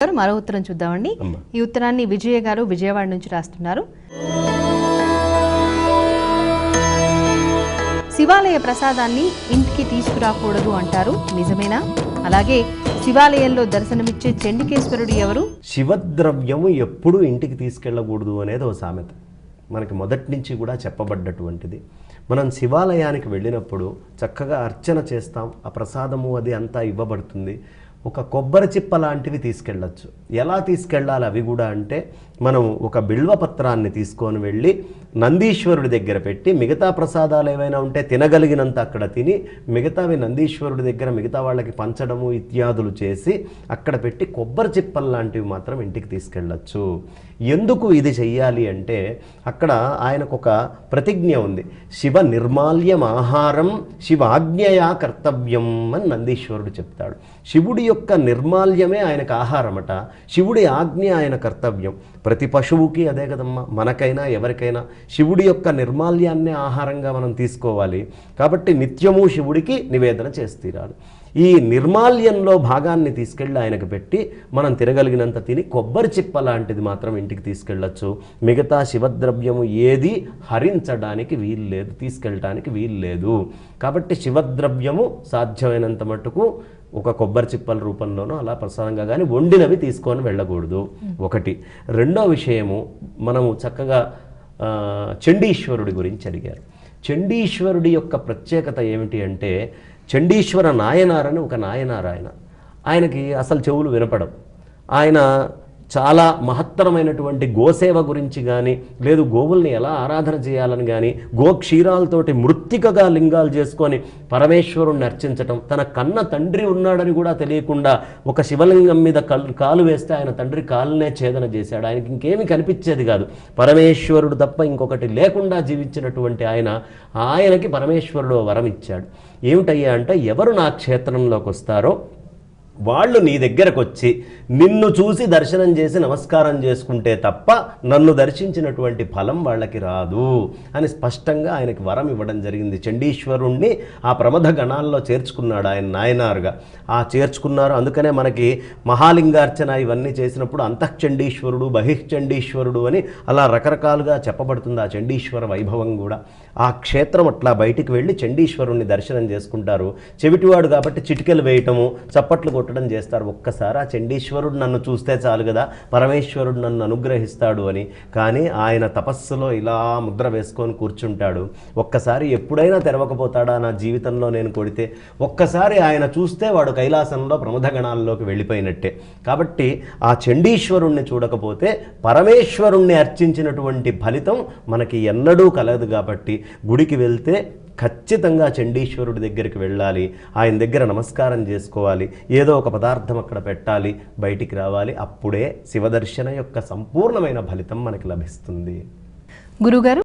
మరో ఉత్తరం చూద్దామండి. ఈ ఉత్తరాన్ని విజయ గారు విజయవాడ నుంచి రాస్తున్నారు. శివాలయ ప్రసాదాన్ని ఇంటికి తీసుకురాకూడదు అంటారు, నిజమేనా? అలాగే శివాలయంలో దర్శనమిచ్చే చండికేశ్వరుడు ఎవరు? శివద్రవ్యము ఎప్పుడు ఇంటికి తీసుకెళ్ళకూడదు అనేది ఓ సామెత మనకి మొదటి నుంచి కూడా చెప్పబడ్డటువంటిది. మనం శివాలయానికి వెళ్ళినప్పుడు చక్కగా అర్చన చేస్తాం, ఆ ప్రసాదము అది అంతా ఇవ్వబడుతుంది. ఒక కొబ్బరి చిప్ప లాంటివి తీసుకెళ్ళచ్చు. ఎలా తీసుకెళ్ళాలి అవి కూడా అంటే, మనం ఒక బిల్వపత్రాన్ని తీసుకొని వెళ్ళి నందీశ్వరుడి దగ్గర పెట్టి, మిగతా ప్రసాదాలు ఏవైనా ఉంటే తినగలిగినంత అక్కడ తిని, మిగతావి నందీశ్వరుడి దగ్గర మిగతా వాళ్ళకి పంచడము ఇత్యాదులు చేసి అక్కడ పెట్టి కొబ్బరి చిప్పలు లాంటివి మాత్రం ఇంటికి తీసుకెళ్ళచ్చు. ఎందుకు ఇది చెయ్యాలి అంటే, అక్కడ ఆయనకు ఒక ప్రతిజ్ఞ ఉంది. శివ నిర్మాల్యం ఆహారం శివాజ్ఞయా కర్తవ్యం అని నందీశ్వరుడు చెప్తాడు. శివుడి యొక్క నిర్మాల్యమే ఆయనకు ఆహారమట, శివుడి ఆజ్ఞ ఆయన కర్తవ్యం. ప్రతి పశువుకి అదే కదమ్మా, మనకైనా ఎవరికైనా శివుడి యొక్క నిర్మాల్యాన్నే ఆహారంగా మనం తీసుకోవాలి. కాబట్టి నిత్యము శివుడికి నివేదన చేసి తీరాలి. ఈ నిర్మాల్యంలో భాగాన్ని తీసుకెళ్ళి ఆయనకు పెట్టి మనం తినగలిగినంత తిని కొబ్బరి చిప్ప లాంటిది మాత్రం ఇంటికి తీసుకెళ్ళచ్చు. మిగతా శివద్రవ్యము ఏది హరించడానికి వీల్లేదు, తీసుకెళ్ళటానికి వీల్లేదు. కాబట్టి శివద్రవ్యము సాధ్యమైనంత మట్టుకు ఒక కొబ్బరి చిప్పల రూపంలోనో అలా ప్రసాదంగా కానీ వండినవి తీసుకొని వెళ్ళకూడదు. ఒకటి. రెండో విషయము, మనము చక్కగా చండీశ్వరుడి గురించి అడిగారు. చండీశ్వరుడి యొక్క ప్రత్యేకత ఏమిటి అంటే, చండీశ్వర నాయనారని ఒక నాయనారు ఆయనకి అసలు చెవులు వినపడవు. ఆయన చాలా మహత్తరమైనటువంటి గోసేవ గురించి కానీ, లేదు గోవుల్ని ఎలా ఆరాధన చేయాలని కానీ, గోక్షీరాలతోటి మృత్తికగా లింగాలు చేసుకొని పరమేశ్వరుణ్ణి అర్చించటం, తన కన్న తండ్రి ఉన్నాడని కూడా తెలియకుండా ఒక శివలింగం మీద కాలు వేస్తే ఆయన తండ్రి కాలునే ఛేదన చేశాడు. ఆయనకి ఇంకేమీ కనిపించేది కాదు, పరమేశ్వరుడు తప్ప ఇంకొకటి లేకుండా జీవించినటువంటి ఆయనకి పరమేశ్వరుడు వరం ఇచ్చాడు. ఏమిటయ్యా అంటే, ఎవరు నా క్షేత్రంలోకి వస్తారో వాళ్ళు నీ దగ్గరకు వచ్చి నిన్ను చూసి దర్శనం చేసి నమస్కారం చేసుకుంటే తప్ప నన్ను దర్శించినటువంటి ఫలం వాళ్ళకి రాదు అని స్పష్టంగా ఆయనకి వరం ఇవ్వడం జరిగింది. చండీశ్వరుణ్ణి ఆ ప్రమథ గణాల్లో చేర్చుకున్నాడు ఆయన నాయనారుగా. ఆ చేర్చుకున్నారు. అందుకనే మనకి మహాలింగార్చన ఇవన్నీ చేసినప్పుడు అంతఃచండీశ్వరుడు, బహిశ్చండీశ్వరుడు అని అలా రకరకాలుగా చెప్పబడుతుంది ఆ చండీశ్వర వైభవం కూడా. ఆ క్షేత్రం అట్లా బయటికి వెళ్ళి చండీశ్వరుణ్ణి దర్శనం చేసుకుంటారు. చెవిటివాడు కాబట్టి చిటికెలు వేయటము, చప్పట్లు కొట్టడం చేస్తారు. ఒక్కసారి ఆ చండీశ్వరుడు నన్ను చూస్తే చాలు కదా, పరమేశ్వరుడు నన్ను అనుగ్రహిస్తాడు అని. కానీ ఆయన తపస్సులో ఇలా ముద్ర వేసుకొని కూర్చుంటాడు. ఒక్కసారి ఎప్పుడైనా తెరవకపోతాడా నా జీవితంలో నేను కొడితే? ఒక్కసారి ఆయన చూస్తే వాడు కైలాసంలో ప్రమథగణాల్లోకి వెళ్ళిపోయినట్టే. కాబట్టి ఆ చండీశ్వరుణ్ణి చూడకపోతే పరమేశ్వరుణ్ణి అర్చించినటువంటి ఫలితం మనకి ఎన్నడూ కలగదు. కాబట్టి గుడికి వెళ్తే ఖచ్చితంగా చండీశ్వరుడి దగ్గరికి వెళ్ళాలి, ఆయన దగ్గర నమస్కారం చేసుకోవాలి, ఏదో ఒక పదార్థం అక్కడ పెట్టాలి, బయటికి రావాలి. అప్పుడే శివదర్శన యొక్క సంపూర్ణమైన ఫలితం మనకి లభిస్తుంది. గురుగారు.